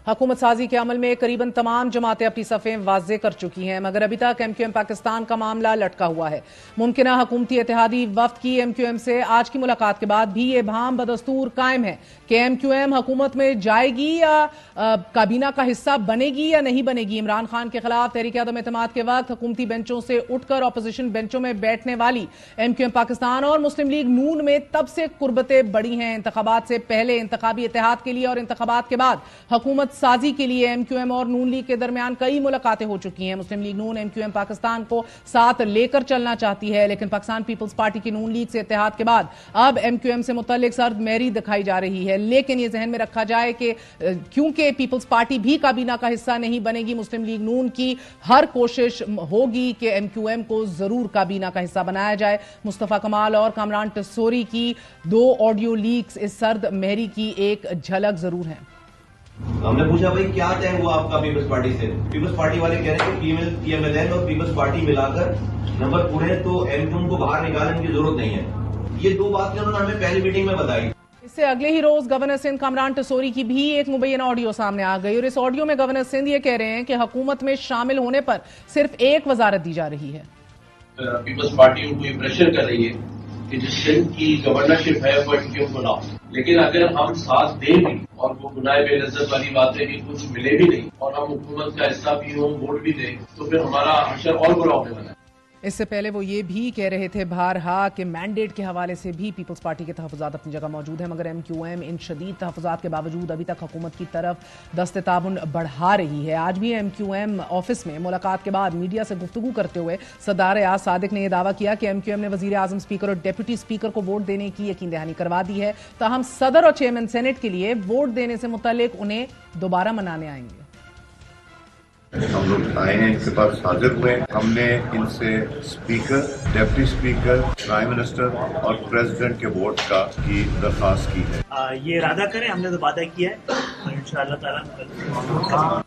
हुकूमत साजी के अमल में करीबन तमाम जमातें अपनी सफ़ें वाज़े कर चुकी हैं, मगर अभी तक MQM पाकिस्तान का मामला लटका हुआ है। मुमकिना हुकूमती इत्तेहादी वफ्द की MQM से आज की मुलाकात के बाद भी ये भाम बदस्तूर कायम है कि MQM हुकूमत में जाएगी या काबीना का हिस्सा बनेगी या नहीं बनेगी। इमरान खान के खिलाफ तहरीक अदम एतमाद के वक्त हुकूमती बेंचों से उठकर अपोजिशन बेंचों में बैठने वाली MQM पाकिस्तान और मुस्लिम लीग नून में तब से कुर्बतें बढ़ी हैं। इंतखाबात से पहले इंतखाबी इत्तेहाद के लिए और इंतखाबात के बाद हुकूमत साजी के लिए MQM और नून लीग के दरमियान कई मुलाकातें हो चुकी हैं। मुस्लिम लीग नून MQM पाकिस्तान को साथ लेकर चलना चाहती है, लेकिन पाकिस्तान पीपल्स पार्टी की नून लीग से इत्तेहाद के बाद अब MQM से मुतल्लिक सर्द मेहरी दिखाई जा रही है। लेकिन यह जहन में रखा जाए कि क्योंकि पीपल्स पार्टी भी काबीना का हिस्सा नहीं बनेगी, मुस्लिम लीग नून की हर कोशिश होगी कि MQM को जरूर काबीना का हिस्सा बनाया जाए। मुस्तफा कमाल और कामरान टसोरी की 2 ऑडियो लीक्स इस सर्द मेहरी की एक झलक जरूर है। हमने पूछा भाई क्या तय हुआ आपका पीपल्स पार्टी से? पीपल्स पार्टी वाले कह रहे हैं कि PMLN और पीपल्स पार्टी मिलाकर नंबर पूरे, तो MQM को बाहर निकालने की जरूरत नहीं है। ये 2 बातें उन्होंने हमें पहली मीटिंग में बताई। इससे अगले ही रोज गवर्नर सिंध कामरान टसोरी की भी एक मुबैना ऑडियो सामने आ गई और इस ऑडियो में गवर्नर सिंध ये कह रहे हैं कि हुकूमत में शामिल होने पर सिर्फ एक वजारत दी जा रही है। पीपल्स पार्टी उनको ये प्रेशर कर रही है कि जो सिंध की गवर्नरशिप है वो MQM को लाओ, लेकिन अगर हम साथ दें भी और वो गुनाह बेनज़र वाली बात है कि कुछ मिले भी नहीं और हम हुकूमत का हिस्सा भी हों, वोट भी दें, तो फिर हमारा हशर और बुरा होने वाला है। इससे पहले वो ये भी कह रहे थे बारहा कि मैंडेट के हवाले से भी पीपल्स पार्टी के तहफ़्फ़ुज़ात अपनी जगह मौजूद है, मगर MQM इन शदीद तहफ़्फ़ुज़ात के बावजूद अभी तक हुकूमत की तरफ दस्ते ताबुन बढ़ा रही है। आज भी MQM ऑफिस में मुलाकात के बाद मीडिया से गुफ्तगू करते हुए सदार रियाज सादिक ने यह दावा किया कि MQM ने वज़ीर आज़म, स्पीकर और डिप्टी स्पीकर को वोट देने की यकीन दहानी करवा दी है, ताहम सदर और चेयरमैन सेनेट के लिए वोट देने से मुतल्लिक उन्हें दोबारा मनाने आएंगे। हम लोग आए हैं, इनके पास हाजिर हुए। हमने इनसे speaker, deputy speaker, prime minister और प्रेसिडेंट के वोट की दरख्वास्त की है। ये इरादा करें, हमने तो वादा किया है इंशाअल्लाह ताला।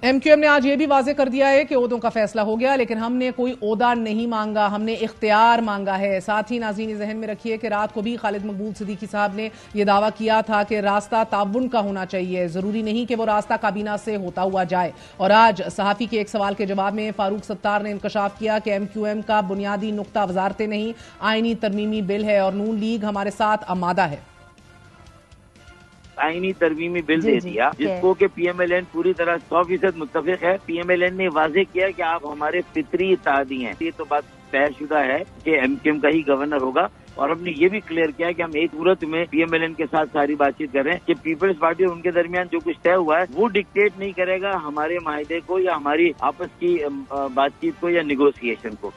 MQM ने आज ये भी वाज़े कर दिया है कि ओहदों का फैसला हो गया, लेकिन हमने कोई ओहदा नहीं मांगा, हमने इख्तियार मांगा है। साथ ही नाज़रीन ज़हन में रखिए कि रात को भी खालिद मकबूल सिद्दीकी साहब ने यह दावा किया था कि रास्ता ताउन का होना चाहिए, ज़रूरी नहीं कि वो रास्ता काबीना से होता हुआ जाए। और आज सहाफ़ी के एक सवाल के जवाब में फारूक सत्तार ने इंकशाफ किया कि MQM का बुनियादी नुक्ता वजारतें नहीं, आइनी तरमीमी बिल है और नून लीग हमारे साथ आमादा है। आईनी तरमीमी बिल दे दिया जिसको कि PMLN पूरी तरह 100% मुत्तफिक है। PMLN ने वाजे किया कि आप हमारे फितरी इत्तेहादी हैं। ये तो बात तयशुदा है कि MQM का ही गवर्नर होगा और हमने ये भी क्लियर किया कि हम एक सूरत में PMLN के साथ सारी बातचीत कर रहे हैं कि पीपल्स पार्टी और उनके दरमियान जो कुछ तय हुआ है वो डिक्टेट नहीं करेगा हमारे माहिदे को या हमारी आपस की बातचीत को या निगोसिएशन को।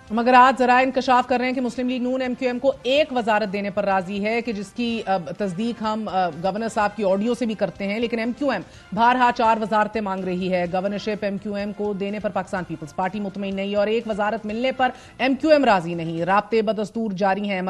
मगर आज जरा इंकशाफ कर रहे हैं कि मुस्लिम लीग नून MQM को एक वजारत देने पर राजी है कि जिसकी तस्दीक हम गवर्नर साहब की ऑडियो से भी करते हैं, लेकिन MQM बारहा 4 वजारतें मांग रही है। गवर्नरशिप MQM को देने पर पाकिस्तान पीपल्स पार्टी मुतमईन नहीं और एक वजारत मिलने पर MQM राजी नहीं। राब्ते बदस्तूर जारी हैं।